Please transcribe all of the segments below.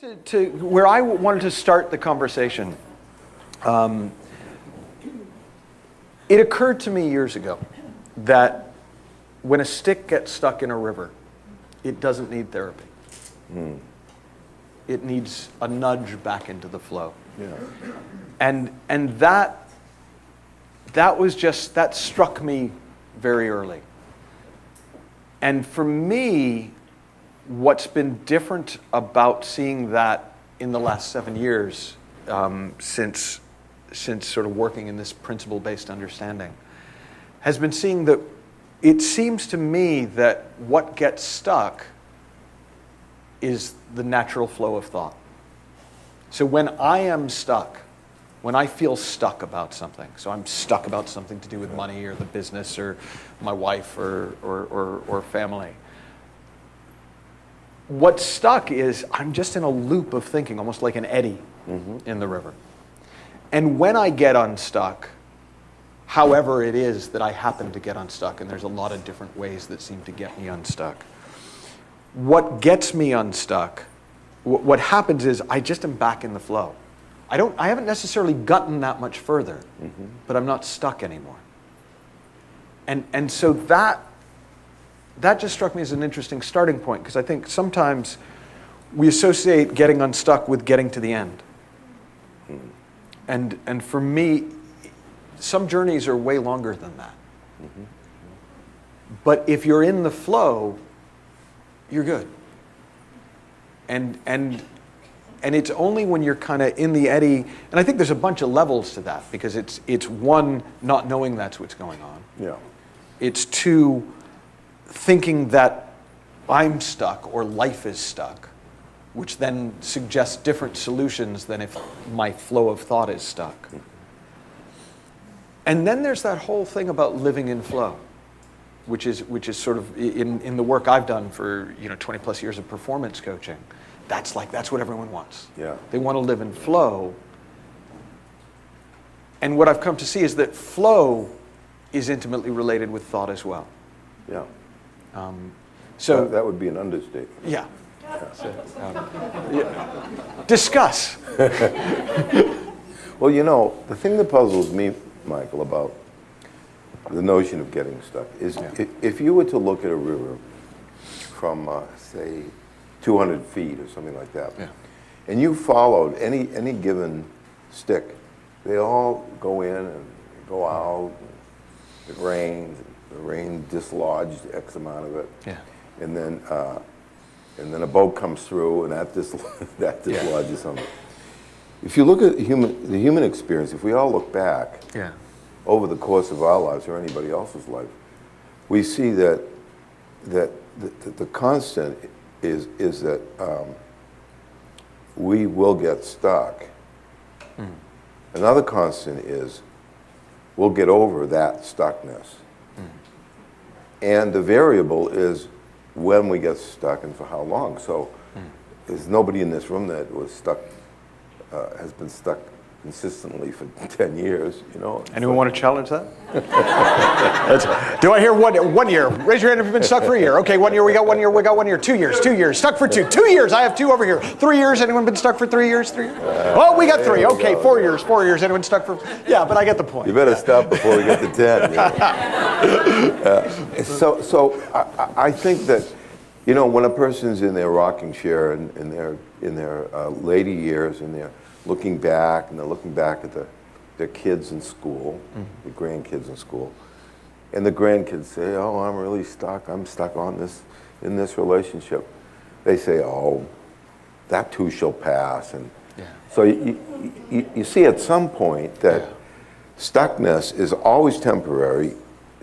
To where I wanted to start the conversation, it occurred to me years ago that when a stick gets stuck in a river, it doesn't need therapy. It needs a nudge back into the flow. Yeah. And that struck me very early. And for me, what's been different about seeing that in the last 7 years, since sort of working in this principle-based understanding, has been seeing that it seems to me that what gets stuck is the natural flow of thought. So when I am stuck, when I feel stuck about something, so I'm stuck about something to do with money or the business or my wife or family, what's stuck is I'm just in a loop of thinking, almost like an eddy in the river. And when I get unstuck, however it is that I happen to get unstuck, and there's a lot of different ways that seem to get me unstuck, what gets me unstuck, what happens is I just am back in the flow. I haven't necessarily gotten that much further, but I'm not stuck anymore. And so that just struck me as an interesting starting point, because I think sometimes we associate getting unstuck with getting to the end. And for me, some journeys are way longer than that. But if you're in the flow, you're good. And it's only when you're kind of in the eddy, and I think there's a bunch of levels to that, because it's one, not knowing that's what's going on. Yeah. It's two, thinking that I'm stuck or life is stuck, which then suggests different solutions than if my flow of thought is stuck. And then there's that whole thing about living in flow, which is sort of in the work I've done for 20 plus years of performance coaching. That's what everyone wants. Yeah. They want to live in flow. And what I've come to see is that flow is intimately related with thought as well. Yeah. So that would be an understatement. Yeah. Discuss. Well, the thing that puzzles me, Michael, about the notion of getting stuck is if you were to look at a river from, say, 200 feet or something like that, and you followed any given stick, they all go in and go out. It rains. The rain dislodged X amount of it, and then a boat comes through, and that dislodges something. If you look at the human experience, if we all look back over the course of our lives or anybody else's life, we see that the constant is that we will get stuck. Another constant is we'll get over that stuckness. And the variable is when we get stuck and for how long. So there's nobody in this room that was stuck, has been stuck consistently for 10 years, Anyone want to challenge that? Do I hear 1 year? Raise your hand if you've been stuck for a year. Okay, 1 year, we got 1 year, we got 1 year. 2 years, 2 years, stuck for 2. 2 years, I have 2 over here. 3 years, anyone been stuck for 3 years? 3 years? Oh, we got 3. Okay, 4 years, 4 years, anyone stuck for... Yeah, but I get the point. You better stop before we get to 10. So I think that, when a person's in their rocking chair and in their later years and they're looking back, and they're looking back at their kids in school, the grandkids in school, and the grandkids say, "Oh, I'm really stuck. I'm stuck in this relationship." They say, "Oh, that too shall pass." And so you see at some point that stuckness is always temporary,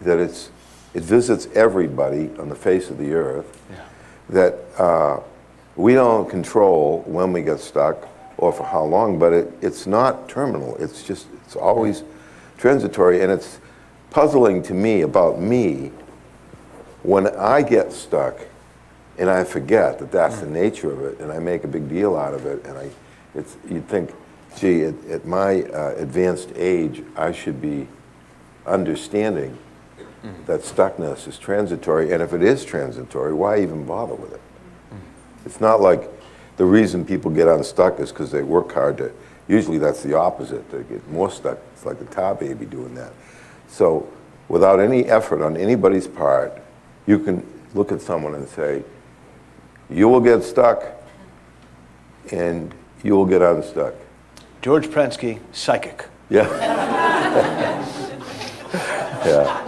that it visits everybody on the face of the earth, that we don't control when we get stuck or for how long, but it's not terminal. It's always transitory, and it's puzzling to me about me when I get stuck and I forget that that's the nature of it, and I make a big deal out of it, and you'd think, gee, at my advanced age, I should be understanding that stuckness is transitory, and if it is transitory, why even bother with it? It's not like the reason people get unstuck is because they work hard to, usually that's the opposite, they get more stuck. It's like the tar baby doing that. So without any effort on anybody's part, you can look at someone and say, you will get stuck and you will get unstuck. George Pransky, psychic. Yeah. Yeah.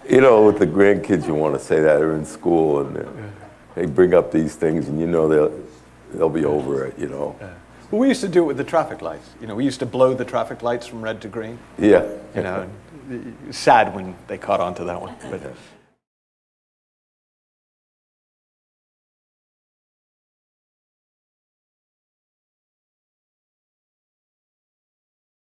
You know, with the grandkids, you want to say that they're in school and they bring up these things, and you know they'll be over it. You know. Yeah. Well, we used to do it with the traffic lights. You know, we used to blow the traffic lights from red to green. Yeah. You know, sad when they caught on to that one. But,